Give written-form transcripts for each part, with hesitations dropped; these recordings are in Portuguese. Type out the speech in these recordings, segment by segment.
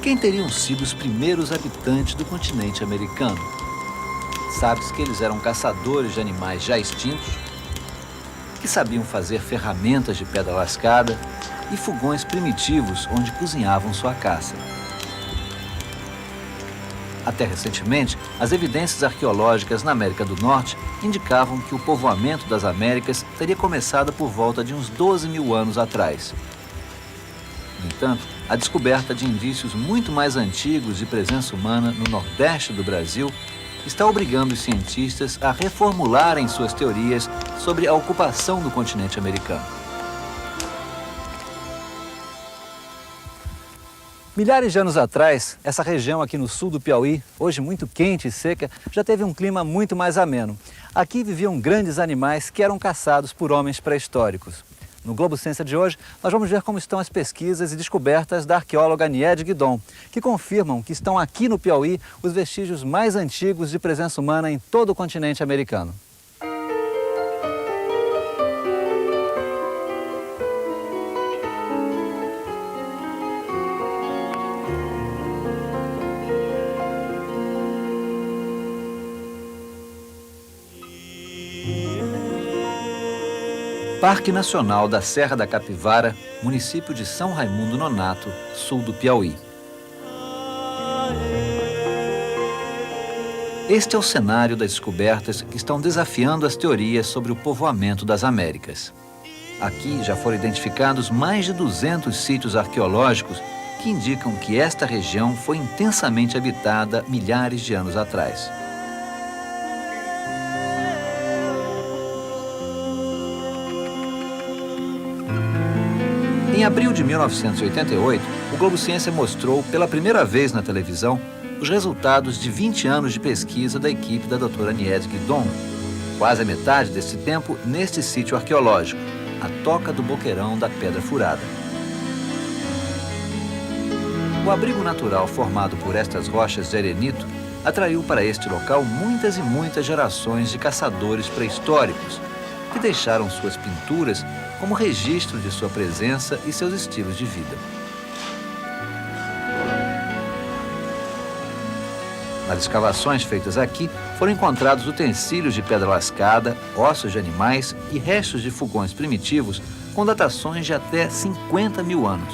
Quem teriam sido os primeiros habitantes do continente americano? Sabe-se que eles eram caçadores de animais já extintos, que sabiam fazer ferramentas de pedra lascada e fogões primitivos onde cozinhavam sua caça. Até recentemente, as evidências arqueológicas na América do Norte indicavam que o povoamento das Américas teria começado por volta de uns 12 mil anos atrás. No entanto, a descoberta de indícios muito mais antigos de presença humana no Nordeste do Brasil está obrigando os cientistas a reformularem suas teorias sobre a ocupação do continente americano. Milhares de anos atrás, essa região aqui no sul do Piauí, hoje muito quente e seca, já teve um clima muito mais ameno. Aqui viviam grandes animais que eram caçados por homens pré-históricos. No Globo Ciência de hoje, nós vamos ver como estão as pesquisas e descobertas da arqueóloga Niede Guidon, que confirmam que estão aqui no Piauí os vestígios mais antigos de presença humana em todo o continente americano. Parque Nacional da Serra da Capivara, município de São Raimundo Nonato, sul do Piauí. Este é o cenário das descobertas que estão desafiando as teorias sobre o povoamento das Américas. Aqui já foram identificados mais de 200 sítios arqueológicos que indicam que esta região foi intensamente habitada milhares de anos atrás. Em abril de 1988, o Globo Ciência mostrou pela primeira vez na televisão os resultados de 20 anos de pesquisa da equipe da doutora Niede Guidon, quase a metade desse tempo neste sítio arqueológico, a Toca do Boqueirão da Pedra Furada. O abrigo natural formado por estas rochas de arenito atraiu para este local muitas e muitas gerações de caçadores pré-históricos, que deixaram suas pinturas como registro de sua presença e seus estilos de vida. Nas escavações feitas aqui, foram encontrados utensílios de pedra lascada, ossos de animais e restos de fogões primitivos com datações de até 50 mil anos.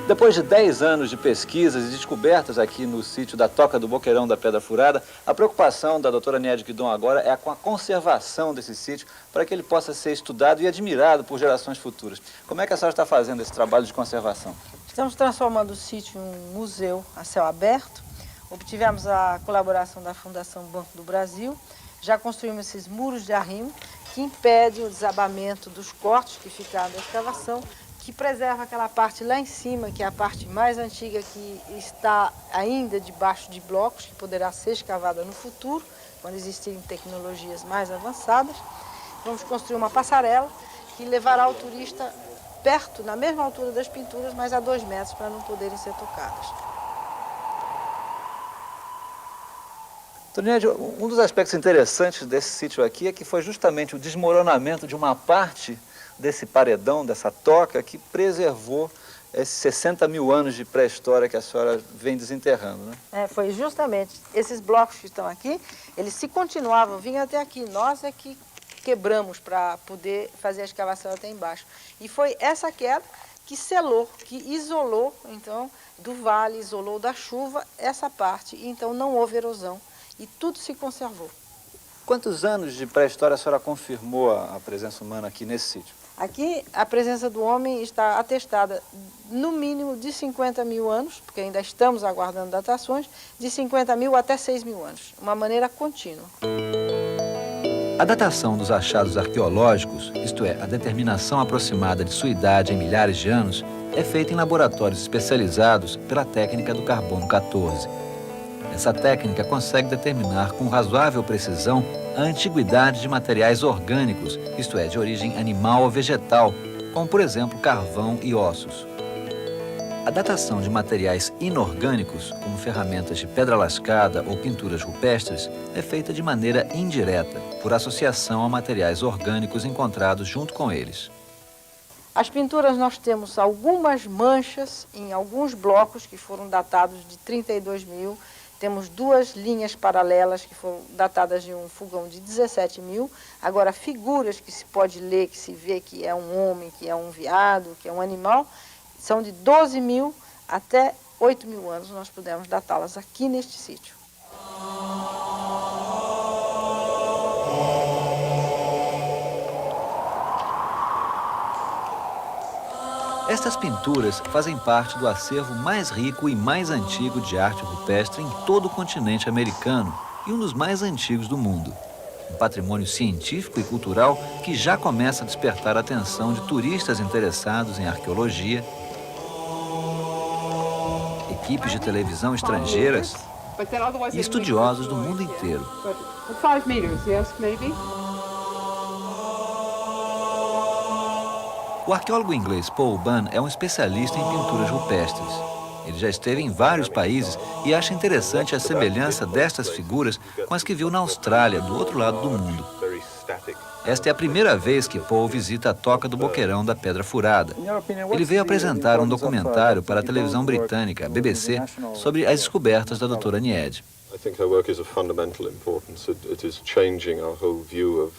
Depois de 10 anos de pesquisas e descobertas aqui no sítio da Toca do Boqueirão da Pedra Furada, a preocupação da doutora Niede Guidon agora é com a conservação desse sítio para que ele possa ser estudado e admirado por gerações futuras. Como é que a senhora está fazendo esse trabalho de conservação? Estamos transformando o sítio em um museu a céu aberto. Obtivemos a colaboração da Fundação Banco do Brasil. Já construímos esses muros de arrimo que impedem o desabamento dos cortes que ficaram da escavação, que preserva aquela parte lá em cima, que é a parte mais antiga, que está ainda debaixo de blocos, que poderá ser escavada no futuro, quando existirem tecnologias mais avançadas. Vamos construir uma passarela que levará o turista perto, na mesma altura das pinturas, mas a 2 metros, para não poderem ser tocadas. Doutora Niede, um dos aspectos interessantes desse sítio aqui é que foi justamente o desmoronamento de uma parte desse paredão, dessa toca, que preservou esses 60 mil anos de pré-história que a senhora vem desenterrando, né? Foi justamente esses blocos que estão aqui, eles se continuavam, vinham até aqui, nós é que quebramos para poder fazer a escavação até embaixo. E foi essa queda que selou, que isolou, então, do vale, isolou da chuva essa parte, e então não houve erosão, e tudo se conservou. Quantos anos de pré-história a senhora confirmou a presença humana aqui nesse sítio? Aqui, a presença do homem está atestada no mínimo de 50 mil anos, porque ainda estamos aguardando datações, de 50 mil até 6 mil anos, uma maneira contínua. A datação dos achados arqueológicos, isto é, a determinação aproximada de sua idade em milhares de anos, é feita em laboratórios especializados pela técnica do carbono 14. Essa técnica consegue determinar com razoável precisão a antiguidade de materiais orgânicos, isto é, de origem animal ou vegetal, como, por exemplo, carvão e ossos. A datação de materiais inorgânicos, como ferramentas de pedra lascada ou pinturas rupestres, é feita de maneira indireta, por associação a materiais orgânicos encontrados junto com eles. As pinturas nós temos algumas manchas em alguns blocos que foram datados de 32.000. Temos 2 linhas paralelas que foram datadas de um fogão de 17.000. Agora, figuras que se pode ler, que se vê que é um homem, que é um veado, que é um animal, são de 12.000 até 8.000 anos. Nós pudemos datá-las aqui neste sítio. Estas pinturas fazem parte do acervo mais rico e mais antigo de arte rupestre em todo o continente americano e um dos mais antigos do mundo. Um patrimônio científico e cultural que já começa a despertar a atenção de turistas interessados em arqueologia, equipes de televisão estrangeiras e estudiosos do mundo inteiro. O arqueólogo inglês Paul Bunn é um especialista em pinturas rupestres. Ele já esteve em vários países e acha interessante a semelhança destas figuras com as que viu na Austrália, do outro lado do mundo. Esta é a primeira vez que Paul visita a Toca do Boqueirão da Pedra Furada. Ele veio apresentar um documentário para a televisão britânica, a BBC, sobre as descobertas da doutora Nied.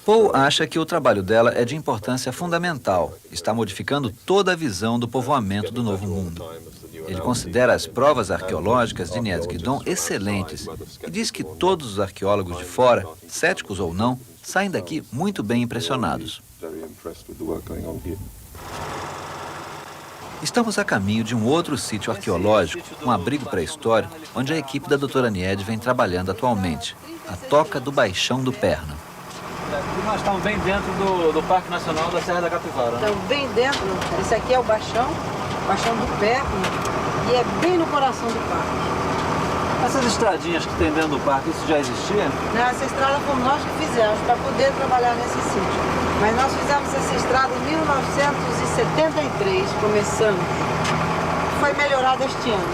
Paul acha que o trabalho dela é de importância fundamental. Está modificando toda a visão do povoamento do Novo Mundo. Ele considera as provas arqueológicas de Nied Guidon excelentes e diz que todos os arqueólogos de fora, céticos ou não, saem daqui muito bem impressionados. Estamos a caminho de um outro sítio arqueológico, um abrigo pré-histórico, onde a equipe da doutora Nied vem trabalhando atualmente, a Toca do Baixão do Perna. Nós estamos bem dentro do Parque Nacional da Serra da Capivara. Estamos bem dentro, esse aqui é o Baixão do Perna, e é bem no coração do parque. Essas estradinhas que tem dentro do parque, isso já existia? Não, essa estrada fomos nós que fizemos para poder trabalhar nesse sítio. Mas nós fizemos essa estrada em 1973, começamos. Foi melhorada este ano.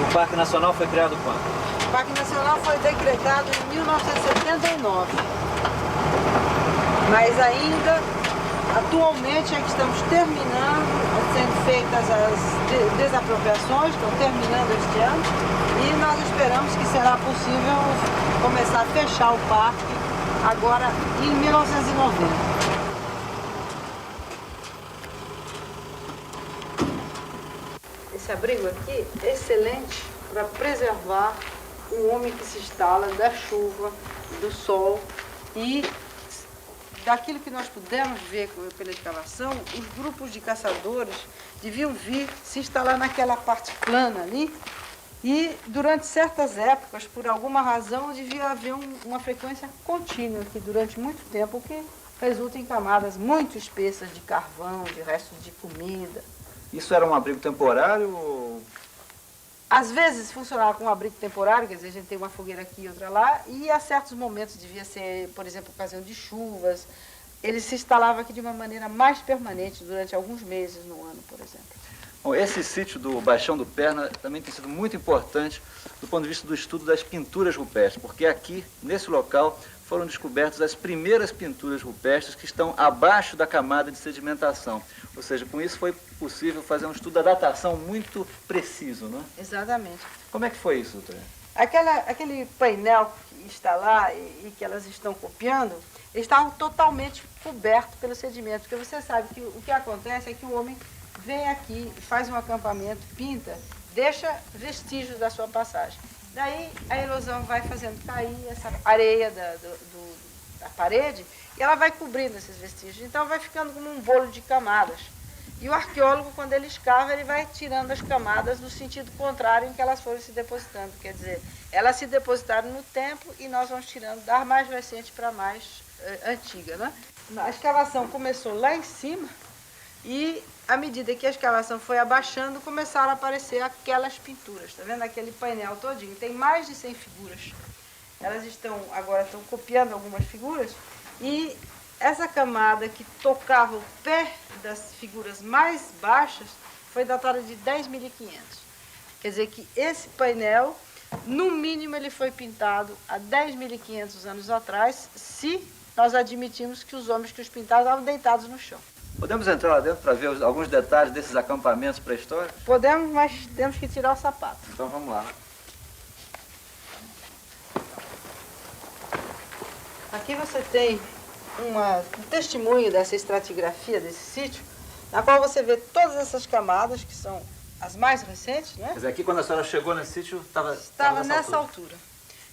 O Parque Nacional foi criado quando? O Parque Nacional foi decretado em 1979. Mas ainda, atualmente, é que estamos terminando, sendo feitas as desapropriações, estão terminando este ano, e nós esperamos que será possível começar a fechar o parque agora em 1990. Esse abrigo aqui é excelente para preservar o homem que se instala da chuva, do sol e daquilo que nós pudemos ver pela escavação. Os grupos de caçadores deviam vir se instalar naquela parte plana ali e durante certas épocas, por alguma razão, devia haver uma frequência contínua aqui durante muito tempo, o que resulta em camadas muito espessas de carvão, de restos de comida. Isso era um abrigo temporário ou... Às vezes funcionava como um abrigo temporário, quer dizer, a gente tem uma fogueira aqui e outra lá, e a certos momentos devia ser, por exemplo, ocasião de chuvas. Ele se instalava aqui de uma maneira mais permanente durante alguns meses no ano, por exemplo. Bom, esse sítio do Baixão do Perna também tem sido muito importante do ponto de vista do estudo das pinturas rupestres, porque aqui, nesse local, foram descobertas as primeiras pinturas rupestres que estão abaixo da camada de sedimentação. Ou seja, com isso foi possível fazer um estudo da datação muito preciso, não é? Exatamente. Como é que foi isso, doutora? Aquele painel que está lá e que elas estão copiando, eles estavam totalmente cobertos pelo sedimento, porque você sabe que o que acontece é que o homem vem aqui, faz um acampamento, pinta, deixa vestígios da sua passagem. Daí a erosão vai fazendo cair essa areia da parede e ela vai cobrindo esses vestígios. Então vai ficando como um bolo de camadas. E o arqueólogo, quando ele escava, ele vai tirando as camadas no sentido contrário em que elas foram se depositando. Quer dizer, elas se depositaram no tempo e nós vamos tirando da mais recente para a mais antiga, né? A escavação começou lá em cima e, à medida que a escavação foi abaixando, começaram a aparecer aquelas pinturas. Está vendo aquele painel todinho? Tem mais de 100 figuras. Elas agora estão copiando algumas figuras e essa camada que tocava o pé das figuras mais baixas foi datada de 10.500. Quer dizer que esse painel, no mínimo, ele foi pintado há 10.500 anos atrás, se nós admitimos que os homens que os pintaram estavam deitados no chão. Podemos entrar lá dentro para ver alguns detalhes desses acampamentos pré-históricos? Podemos, mas temos que tirar o sapato. Então vamos lá. Aqui você tem um testemunho dessa estratigrafia desse sítio, na qual você vê todas essas camadas, que são as mais recentes, né? Quer dizer, aqui quando a senhora chegou nesse sítio, Estava nessa altura.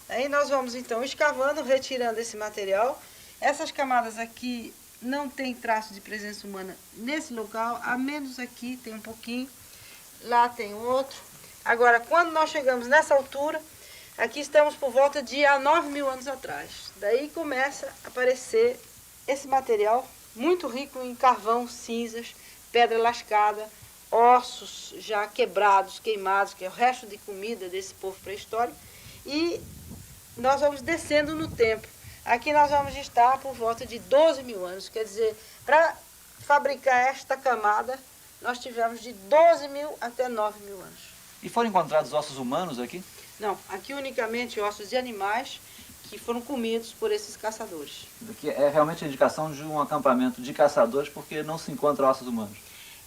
Aí nós vamos então escavando, retirando esse material. Essas camadas aqui não tem traço de presença humana nesse local, a menos aqui tem um pouquinho, lá tem outro. Agora, quando nós chegamos nessa altura, aqui estamos por volta de há 9.000 anos atrás. Daí começa a aparecer esse material muito rico em carvão, cinzas, pedra lascada, ossos já quebrados, queimados, que é o resto de comida desse povo pré-histórico. E nós vamos descendo no tempo. Aqui nós vamos estar por volta de 12.000 anos. Quer dizer, para fabricar esta camada, nós tivemos de 12.000 até 9.000 anos. E foram encontrados ossos humanos aqui? Não, aqui unicamente ossos de animais que foram comidos por esses caçadores. Aqui é realmente a indicação de um acampamento de caçadores, porque não se encontra ossos humanos.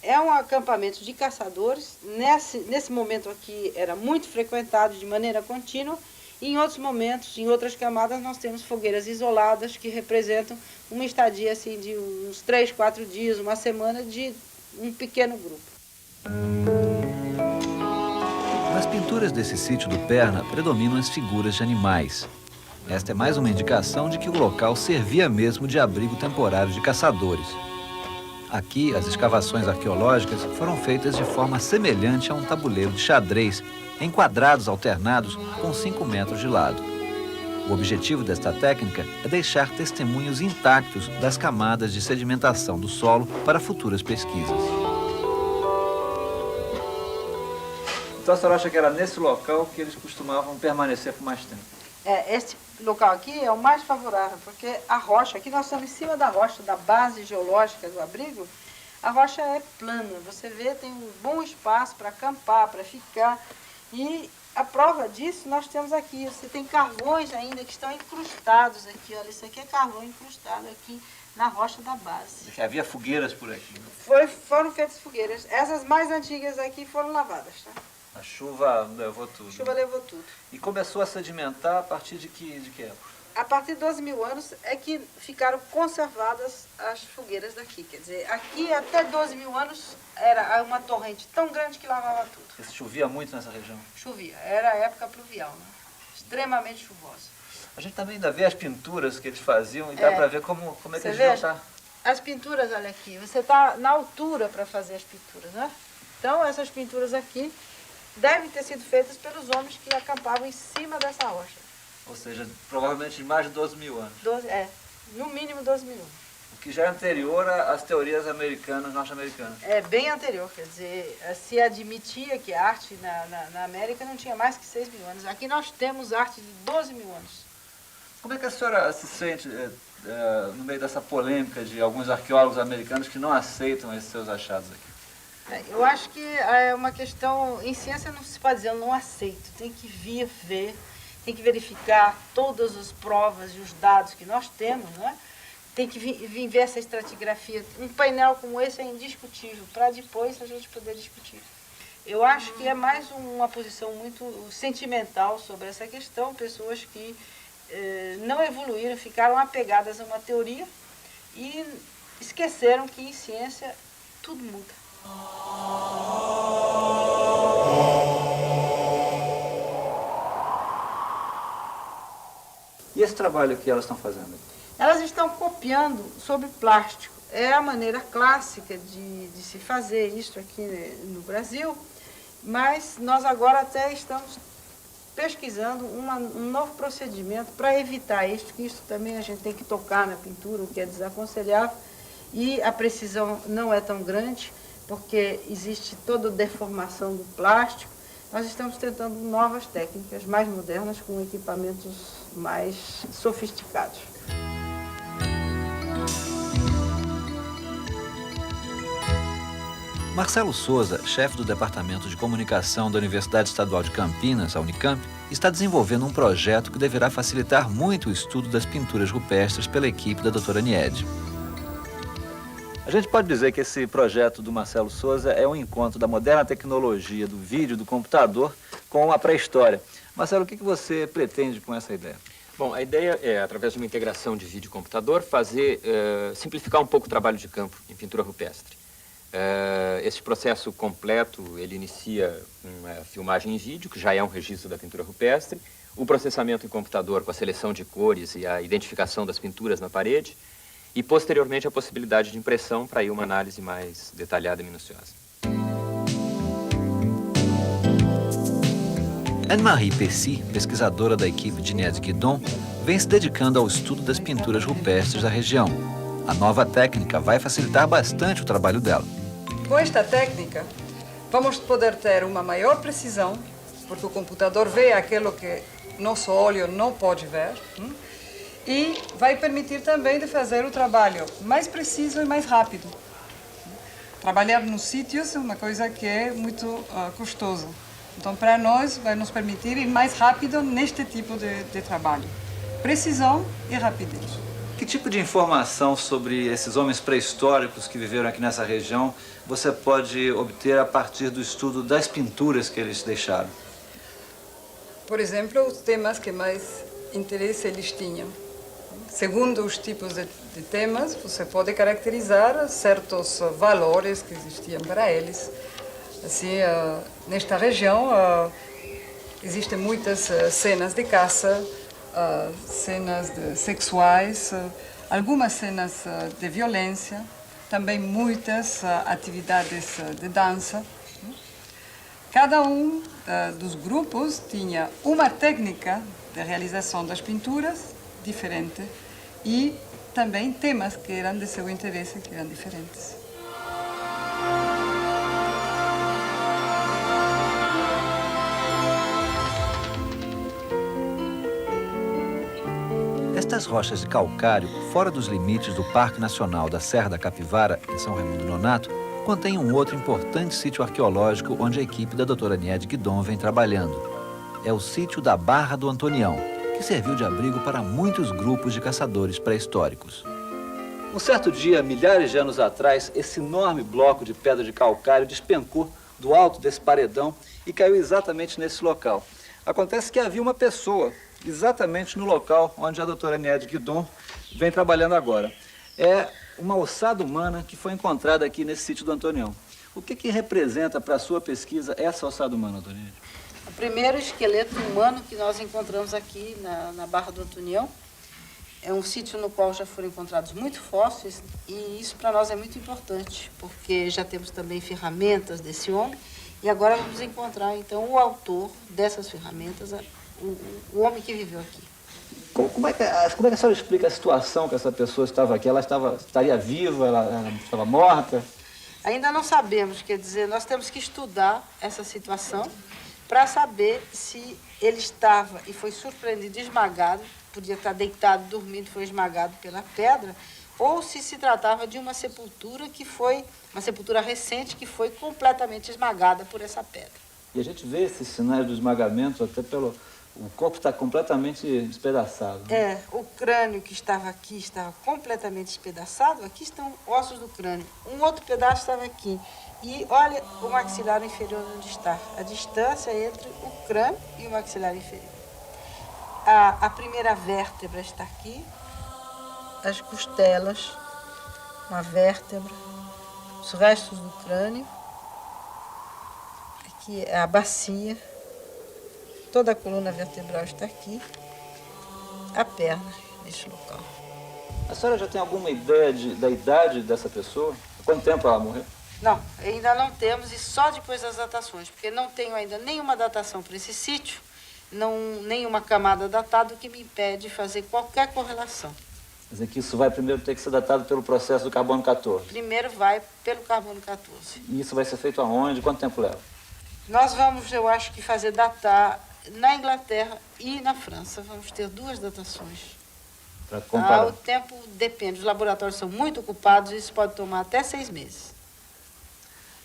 É um acampamento de caçadores. Nesse momento aqui era muito frequentado de maneira contínua. E em outros momentos, em outras camadas, nós temos fogueiras isoladas que representam uma estadia assim, de uns 3, 4 dias, uma semana de um pequeno grupo. Nas pinturas desse sítio do Perna predominam as figuras de animais. Esta é mais uma indicação de que o local servia mesmo de abrigo temporário de caçadores. Aqui, as escavações arqueológicas foram feitas de forma semelhante a um tabuleiro de xadrez, em quadrados alternados com 5 metros de lado. O objetivo desta técnica é deixar testemunhos intactos das camadas de sedimentação do solo para futuras pesquisas. Então a senhora acha que era nesse local que eles costumavam permanecer por mais tempo? Este local aqui é o mais favorável, porque a rocha, aqui nós estamos em cima da rocha, da base geológica do abrigo, a rocha é plana, você vê, tem um bom espaço para acampar, para ficar. E a prova disso nós temos aqui, você tem carvões ainda que estão incrustados aqui, olha, isso aqui é carvão incrustado aqui na rocha da base. Havia fogueiras por aqui. Foram feitas fogueiras, essas mais antigas aqui foram lavadas, tá? A chuva levou tudo. A chuva levou tudo. E começou a sedimentar a partir de que época? A partir de 12.000 anos é que ficaram conservadas as fogueiras daqui. Quer dizer, aqui até 12.000 anos era uma torrente tão grande que lavava tudo. Chovia muito nessa região? Chovia, era a época pluvial, né? Extremamente chuvosa. A gente também ainda vê as pinturas que eles faziam e dá para ver como é que eles iam estar. As pinturas, olha aqui, você está na altura para fazer as pinturas, né? Então, essas pinturas aqui devem ter sido feitas pelos homens que acampavam em cima dessa rocha. Ou seja, provavelmente de mais de 12.000 anos. No mínimo 12.000 anos. O que já é anterior às teorias americanas, norte-americanas. É bem anterior, quer dizer, se admitia que a arte na América não tinha mais que 6.000 anos. Aqui nós temos arte de 12.000 anos. Como é que a senhora se sente no meio dessa polêmica de alguns arqueólogos americanos que não aceitam esses seus achados aqui? Eu acho que é uma questão, em ciência não se pode dizer, eu não aceito, tem que vir ver, tem que verificar todas as provas e os dados que nós temos, né? Tem que vir ver essa estratigrafia. Um painel como esse é indiscutível, para depois a gente poder discutir. Eu acho que é mais uma posição muito sentimental sobre essa questão, pessoas que não evoluíram, ficaram apegadas a uma teoria e esqueceram que em ciência tudo muda. E esse trabalho que elas estão fazendo? Elas estão copiando sobre plástico. É a maneira clássica de se fazer isso aqui no Brasil, mas nós agora até estamos pesquisando um novo procedimento para evitar isso, que isso também a gente tem que tocar na pintura, o que é desaconselhável, e a precisão não é tão grande, porque existe toda a deformação do plástico. Nós estamos tentando novas técnicas mais modernas, com equipamentos mais sofisticados. Marcelo Souza, chefe do Departamento de Comunicação da Universidade Estadual de Campinas, a Unicamp, está desenvolvendo um projeto que deverá facilitar muito o estudo das pinturas rupestres pela equipe da doutora Niede. A gente pode dizer que esse projeto do Marcelo Souza é um encontro da moderna tecnologia, do vídeo, do computador, com a pré-história. Marcelo, o que você pretende com essa ideia? Bom, a ideia é, através de uma integração de vídeo e computador, simplificar um pouco o trabalho de campo em pintura rupestre. Esse processo completo, ele inicia uma filmagem em vídeo, que já é um registro da pintura rupestre, o processamento em computador com a seleção de cores e a identificação das pinturas na parede, e posteriormente a possibilidade de impressão para aí uma análise mais detalhada e minuciosa. Anne-Marie Pessy, pesquisadora da equipe de Nied Guidon, vem se dedicando ao estudo das pinturas rupestres da região. A nova técnica vai facilitar bastante o trabalho dela. Com esta técnica, vamos poder ter uma maior precisão, porque o computador vê aquilo que nosso olho não pode ver, e vai permitir também de fazer o trabalho mais preciso e mais rápido. Trabalhar nos sítios é uma coisa que é muito custosa. Então, para nós, vai nos permitir ir mais rápido neste tipo de trabalho. Precisão e rapidez. Que tipo de informação sobre esses homens pré-históricos que viveram aqui nessa região você pode obter a partir do estudo das pinturas que eles deixaram? Por exemplo, os temas que mais interesse eles tinham. Segundo os tipos de temas, você pode caracterizar certos valores que existiam para eles. Assim, nesta região existem muitas cenas de caça, cenas sexuais, algumas cenas de violência, também muitas atividades de dança. Cada um dos grupos tinha uma técnica de realização das pinturas diferente e também temas que eram de seu interesse, que eram diferentes. Estas rochas de calcário, fora dos limites do Parque Nacional da Serra da Capivara, em São Raimundo Nonato, contém um outro importante sítio arqueológico onde a equipe da doutora Nied Guidon vem trabalhando. É o sítio da Barra do Antonião, que serviu de abrigo para muitos grupos de caçadores pré-históricos. Um certo dia, milhares de anos atrás, esse enorme bloco de pedra de calcário despencou do alto desse paredão e caiu exatamente nesse local. Acontece que havia uma pessoa exatamente no local onde a doutora Nied Guidon vem trabalhando agora. É uma ossada humana que foi encontrada aqui nesse sítio do Antonião. O que representa para a sua pesquisa essa ossada humana, doutora Nied? O primeiro esqueleto humano que nós encontramos aqui na Barra do Antonião. É um sítio no qual já foram encontrados muitos fósseis e isso para nós é muito importante, porque já temos também ferramentas desse homem e agora vamos encontrar então o autor dessas ferramentas, o homem que viveu aqui. Como é que a senhora explica a situação que essa pessoa estava aqui? Ela estaria viva, ela estava morta? Ainda não sabemos, quer dizer, nós temos que estudar essa situação para saber se ele estava e foi surpreendido, esmagado, podia estar deitado, dormindo, foi esmagado pela pedra, ou se tratava de uma sepultura que foi, uma sepultura recente que foi completamente esmagada por essa pedra. E a gente vê esses sinais do esmagamento até pelo... O corpo está completamente despedaçado. É, o crânio que estava aqui estava completamente despedaçado. Aqui estão ossos do crânio. Um outro pedaço estava aqui. E olha o maxilar inferior onde está. A distância entre o crânio e o maxilar inferior. A primeira vértebra está aqui. As costelas, uma vértebra. Os restos do crânio. Aqui é a bacia. Toda a coluna vertebral está aqui, a perna neste local. A senhora já tem alguma ideia da idade dessa pessoa? Há quanto tempo ela morreu? Não, ainda não temos e só depois das datações, porque não tenho ainda nenhuma datação para esse sítio, nenhuma camada datada, o que me impede de fazer qualquer correlação. Quer dizer que isso vai primeiro ter que ser datado pelo processo do carbono 14? Primeiro vai pelo carbono 14. E isso vai ser feito aonde? Quanto tempo leva? Nós vamos, eu acho que fazer datar na Inglaterra e na França. Vamos ter 2 datações. Para comparar. O tempo depende, os laboratórios são muito ocupados e isso pode tomar até 6 meses.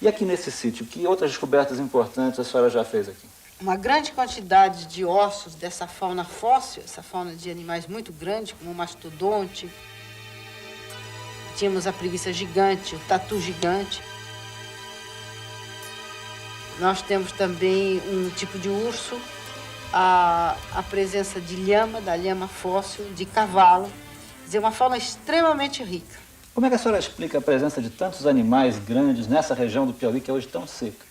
E aqui nesse sítio, que outras descobertas importantes a senhora já fez aqui? Uma grande quantidade de ossos dessa fauna fóssil, essa fauna de animais muito grande, como o mastodonte, tínhamos a preguiça gigante, o tatu gigante. Nós temos também um tipo de urso, a presença de lhama, da lhama fóssil, de cavalo. Quer dizer, uma fauna extremamente rica. Como é que a senhora explica a presença de tantos animais grandes nessa região do Piauí que é hoje tão seca?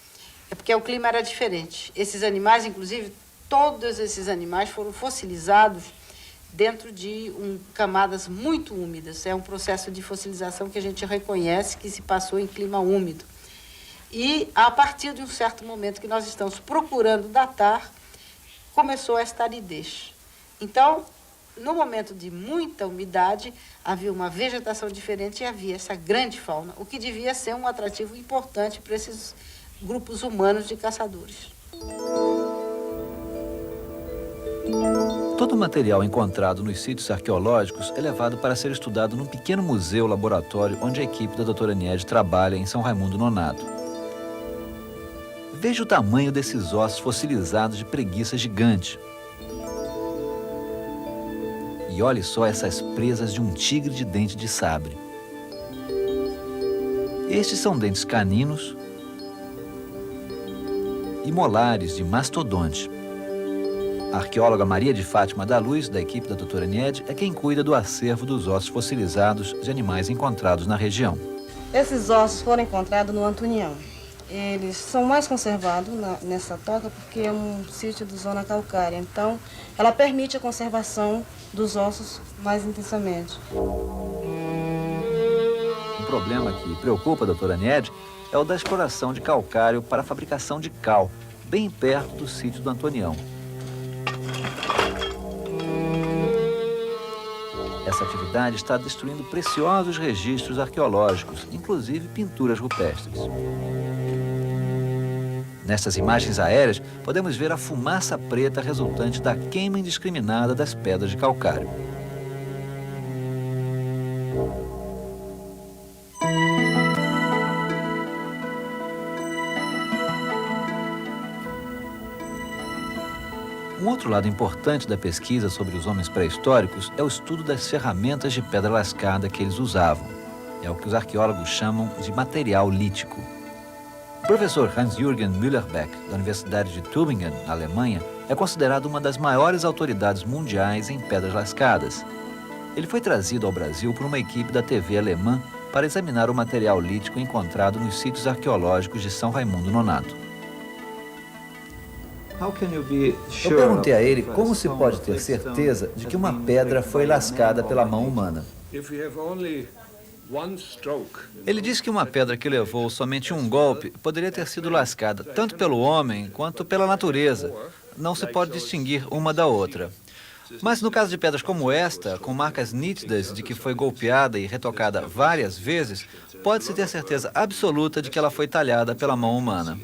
É porque o clima era diferente. Esses animais, inclusive, todos esses animais foram fossilizados dentro de camadas muito úmidas. É um processo de fossilização que a gente reconhece que se passou em clima úmido. E, a partir de um certo momento que nós estamos procurando datar, começou esta aridez. Então, no momento de muita umidade, havia uma vegetação diferente e havia essa grande fauna, o que devia ser um atrativo importante para esses grupos humanos de caçadores. Todo o material encontrado nos sítios arqueológicos é levado para ser estudado num pequeno museu-laboratório onde a equipe da doutora Niede trabalha em São Raimundo Nonato. Veja o tamanho desses ossos fossilizados de preguiça gigante. E olhe só essas presas de um tigre de dente de sabre. Estes são dentes caninos e molares de mastodonte. A arqueóloga Maria de Fátima da Luz, da equipe da doutora Niede, é quem cuida do acervo dos ossos fossilizados de animais encontrados na região. Esses ossos foram encontrados no Antunião. Eles são mais conservados nessa toca porque é um sítio de zona calcária. Então, ela permite a conservação dos ossos mais intensamente. Um problema que preocupa a doutora Niede é o da exploração de calcário para a fabricação de cal, bem perto do sítio do Antonião. Essa atividade está destruindo preciosos registros arqueológicos, inclusive pinturas rupestres. Nestas imagens aéreas, podemos ver a fumaça preta resultante da queima indiscriminada das pedras de calcário. Um outro lado importante da pesquisa sobre os homens pré-históricos é o estudo das ferramentas de pedra lascada que eles usavam. É o que os arqueólogos chamam de material lítico. O professor Hans-Jürgen Müller-Beck, da Universidade de Tübingen, na Alemanha, é considerado uma das maiores autoridades mundiais em pedras lascadas. Ele foi trazido ao Brasil por uma equipe da TV alemã para examinar o material lítico encontrado nos sítios arqueológicos de São Raimundo Nonato. Eu perguntei a ele como se pode ter certeza de que uma pedra foi lascada pela mão humana. Ele disse que uma pedra que levou somente um golpe poderia ter sido lascada tanto pelo homem quanto pela natureza. Não se pode distinguir uma da outra. Mas no caso de pedras como esta, com marcas nítidas de que foi golpeada e retocada várias vezes, pode-se ter certeza absoluta de que ela foi talhada pela mão humana.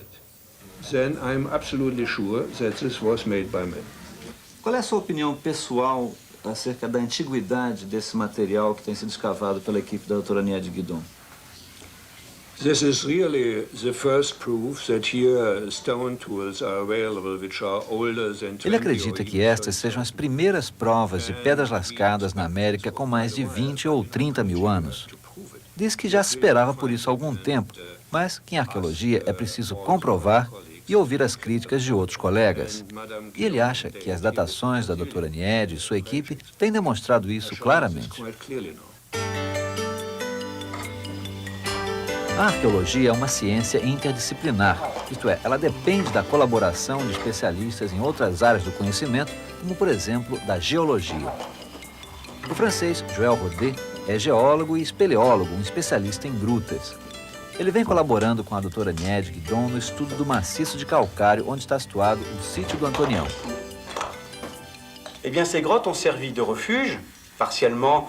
Qual é a sua opinião pessoal acerca da antiguidade desse material que tem sido escavado pela equipe da doutora Niede Guidon? This is really the first proof that here stone tools are available which are older than 20 Ele acredita que estas sejam as primeiras provas de pedras lascadas na América com mais de 20 ou 30 mil anos. Diz que já se esperava por isso há algum tempo, mas que em arqueologia é preciso comprovar e ouvir as críticas de outros colegas. E ele acha que as datações da doutora Niede e sua equipe têm demonstrado isso claramente. A arqueologia é uma ciência interdisciplinar, isto é, ela depende da colaboração de especialistas em outras áreas do conhecimento, como, por exemplo, da geologia. O francês Joël Rodet é geólogo e espeleólogo, um especialista em grutas. Ele vem colaborando com a doutora Niede Guidon no estudo do maciço de calcário onde está situado o sítio do Antonião. Eh bien, ces grottes ont servi de refuge, partiellement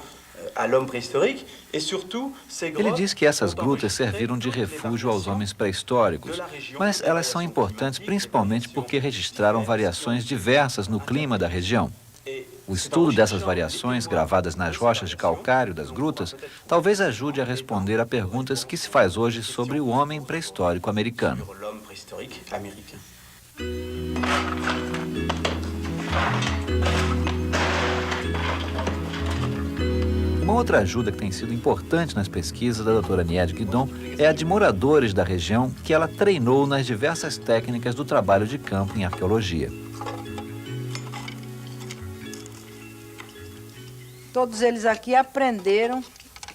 à l'homme préhistorique, et surtout, ces grottes... Ele diz que essas grutas serviram de refúgio aos homens pré-históricos, mas elas são importantes principalmente porque registraram variações diversas no clima da região. O estudo dessas variações gravadas nas rochas de calcário das grutas talvez ajude a responder a perguntas que se faz hoje sobre o homem pré-histórico americano. Uma outra ajuda que tem sido importante nas pesquisas da doutora Niede Guidon é a de moradores da região que ela treinou nas diversas técnicas do trabalho de campo em arqueologia. Todos eles aqui aprenderam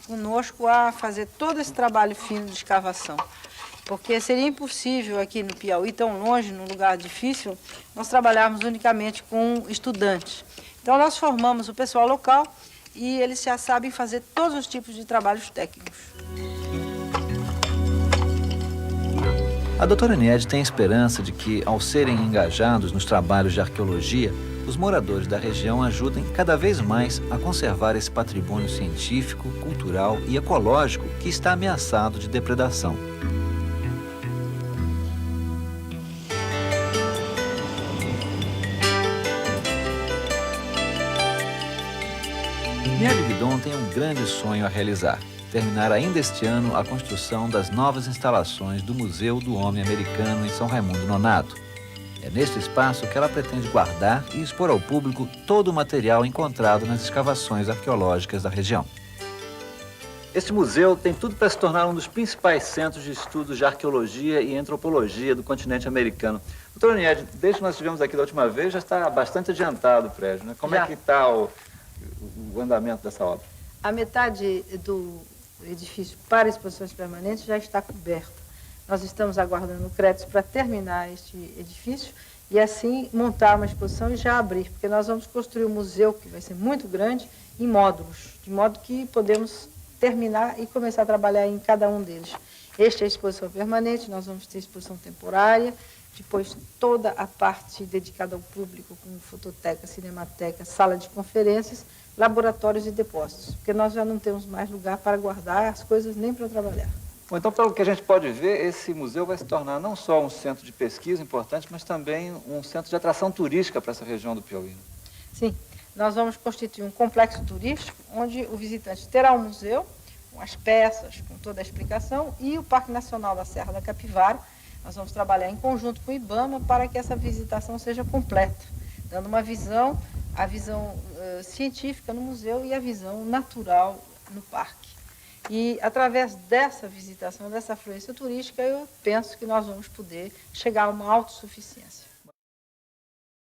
conosco a fazer todo esse trabalho fino de escavação. Porque seria impossível aqui no Piauí, tão longe, num lugar difícil, nós trabalharmos unicamente com estudantes. Então nós formamos o pessoal local e eles já sabem fazer todos os tipos de trabalhos técnicos. A doutora Niede tem esperança de que, ao serem engajados nos trabalhos de arqueologia, os moradores da região ajudem cada vez mais a conservar esse patrimônio científico, cultural e ecológico que está ameaçado de depredação. Niede Guidon tem um grande sonho a realizar: terminar ainda este ano a construção das novas instalações do Museu do Homem Americano em São Raimundo Nonato. É neste espaço que ela pretende guardar e expor ao público todo o material encontrado nas escavações arqueológicas da região. Este museu tem tudo para se tornar um dos principais centros de estudos de arqueologia e antropologia do continente americano. Doutora Niede, desde que nós estivemos aqui da última vez, já está bastante adiantado o prédio, né? Como é que está o andamento dessa obra? A metade do edifício para exposições permanentes já está coberta. Nós estamos aguardando créditos para terminar este edifício e assim montar uma exposição e já abrir, porque nós vamos construir um museu que vai ser muito grande em módulos, de modo que podemos terminar e começar a trabalhar em cada um deles. Esta é a exposição permanente, nós vamos ter exposição temporária, depois toda a parte dedicada ao público, como fototeca, cinemateca, sala de conferências, laboratórios e depósitos, porque nós já não temos mais lugar para guardar as coisas nem para trabalhar. Bom, então, pelo que a gente pode ver, esse museu vai se tornar não só um centro de pesquisa importante, mas também um centro de atração turística para essa região do Piauí. Sim, nós vamos constituir um complexo turístico, onde o visitante terá um museu, com as peças, com toda a explicação, e o Parque Nacional da Serra da Capivara. Nós vamos trabalhar em conjunto com o IBAMA para que essa visitação seja completa, dando uma visão, a visão científica no museu e a visão natural no parque. E, através dessa visitação, dessa afluência turística, eu penso que nós vamos poder chegar a uma autossuficiência.